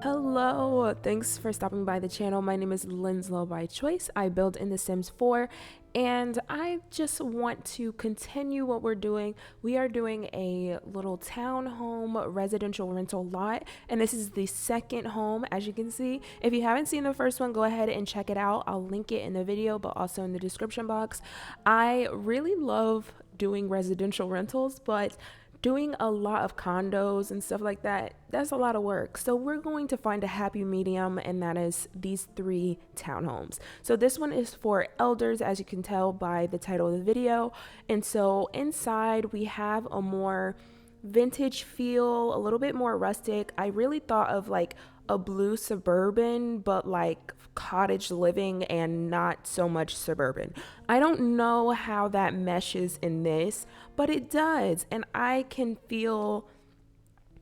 Hello, thanks for stopping by the channel. My name is LynzloByChoice. I build in The Sims 4 and I just want to continue what we're doing. We are doing a little townhome residential rental lot, and this is the second home, as you can see. If you haven't seen the first one, go ahead and check it out. I'll link it in the video, but also in the description box. I really love doing residential rentals, but doing a lot of condos and stuff like that, that's a lot of work. So we're going to find a happy medium, and that is these 3 townhomes. So this one is for elders, as you can tell by the title of the video. And so inside we have a more vintage feel, a little bit more rustic. I really thought of like a blue suburban, but like cottage living and not so much suburban. I don't know how that meshes in this, but it does, and I can feel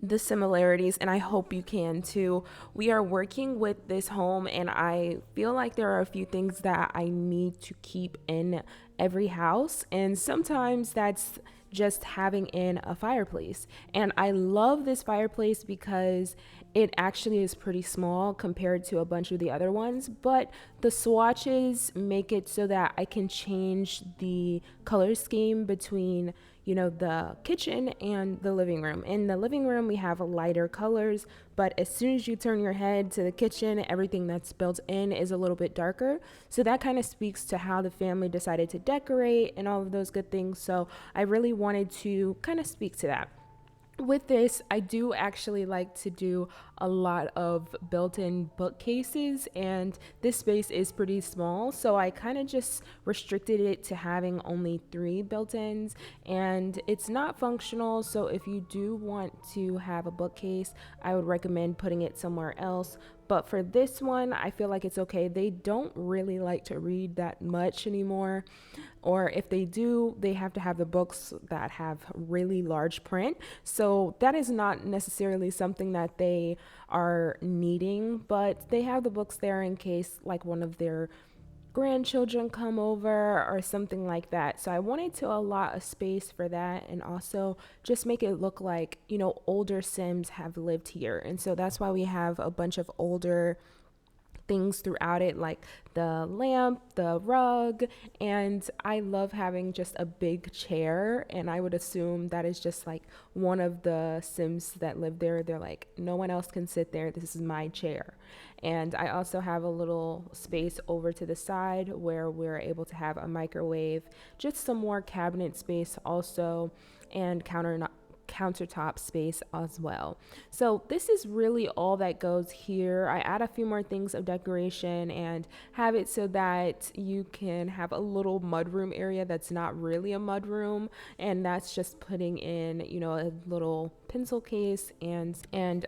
the similarities, and I hope you can too. We are working with this home, and I feel like there are a few things that I need to keep in every house, and sometimes that's just having in a fireplace. And I love this fireplace because it actually is pretty small compared to a bunch of the other ones, but the swatches make it so that I can change the color scheme between, you know, the kitchen and the living room. In the living room, we have lighter colors, but as soon as you turn your head to the kitchen, everything that's built in is a little bit darker. So that kind of speaks to how the family decided to decorate and all of those good things. So I really wanted to kind of speak to that. With this, I do actually like to do a lot of built-in bookcases, and this space is pretty small, so I kind of just restricted it to having only 3 built-ins, and it's not functional. So if you do want to have a bookcase, I would recommend putting it somewhere else. But for this one, I feel like it's okay. They don't really like to read that much anymore, or if they do, they have to have the books that have really large print. So that is not necessarily something that they are needing, but they have the books there in case like one of their grandchildren come over or something like that. So I wanted to allot a space for that, and also just make it look like, you know, older Sims have lived here. And so that's why we have a bunch of older things throughout it, like the lamp, the rug, and I love having just a big chair, and I would assume that is just like one of the Sims that live there. They're like, no one else can sit there, this is my chair. And I also have a little space over to the side where we're able to have a microwave, just some more cabinet space also, and countertop space as well. So this is really all that goes here. I add a few more things of decoration and have it so that you can have a little mudroom area that's not really a mudroom, and that's just putting in, you know, a little pencil case and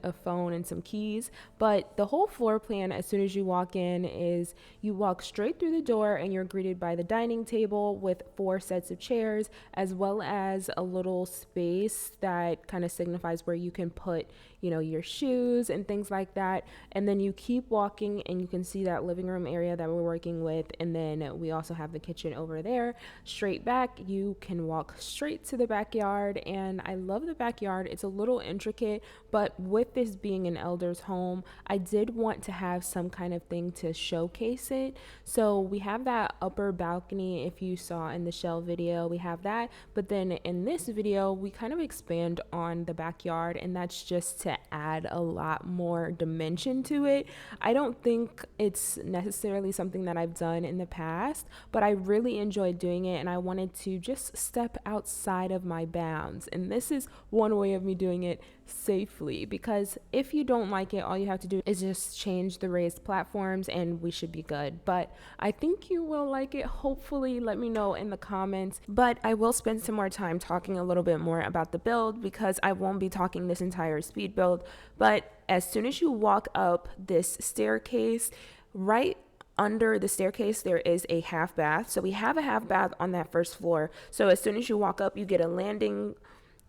a phone and some keys. But the whole floor plan, as soon as you walk in, is you walk straight through the door and you're greeted by the dining table with 4 sets of chairs, as well as a little space that kind of signifies where you can put, you know, your shoes and things like that. And then you keep walking and you can see that living room area that we're working with, and then we also have the kitchen over there. Straight back, you can walk straight to the backyard, and I love the backyard. It's a little intricate, but with this being an elder's home, I did want to have some kind of thing to showcase it. So we have that upper balcony. If you saw in the shell video, we have that, but then in this video we kind of expand on the backyard, and that's just to add a lot more dimension to it. I don't think it's necessarily something that I've done in the past, but I really enjoyed doing it, and I wanted to just step outside of my bounds. And this is one way of me doing it safely, because if you don't like it, all you have to do is just change the raised platforms and we should be good. But I think you will like it. Hopefully, let me know in the comments. But I will spend some more time talking a little bit more about the build, because I won't be talking this entire speed build. But as soon as you walk up this staircase, right under the staircase there is a half bath. So we have a half bath on that first floor. So as soon as you walk up, you get a landing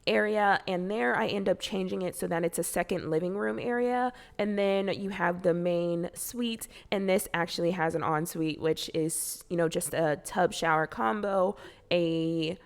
area, and there I end up changing it so that it's a second living room area. And then you have the main suite, and this actually has an ensuite, which is, you know, just a tub shower combo, a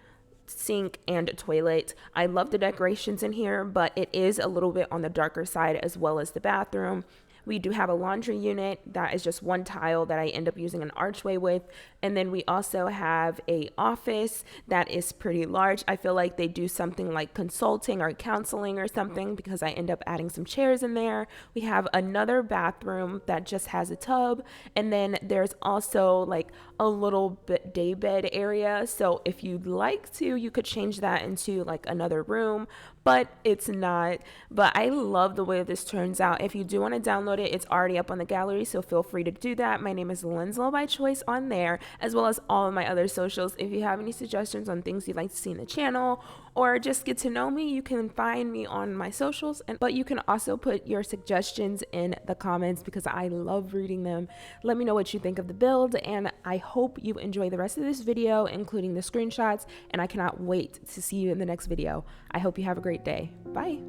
sink and a toilet. I love the decorations in here, but it is a little bit on the darker side, as well as the bathroom. We do have a laundry unit that is just one tile that I end up using an archway with. And then we also have a office that is pretty large. I feel like they do something like consulting or counseling or something, because I end up adding some chairs in there. We have another bathroom that just has a tub. And then there's also like a little bit day bed area. So if you'd like to, you could change that into like another room, but it's not. But I love the way this turns out. If you do want to download it, it's already up on the gallery, so feel free to do that. My name is LynzloByChoice on there, as well as all of my other socials. If you have any suggestions on things you'd like to see in the channel, or just get to know me, you can find me on my socials. But you can also put your suggestions in the comments, because I love reading them. Let me know what you think of the build, and I hope you enjoy the rest of this video, including the screenshots, and I cannot wait to see you in the next video. I hope you have a great day. Bye.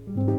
you.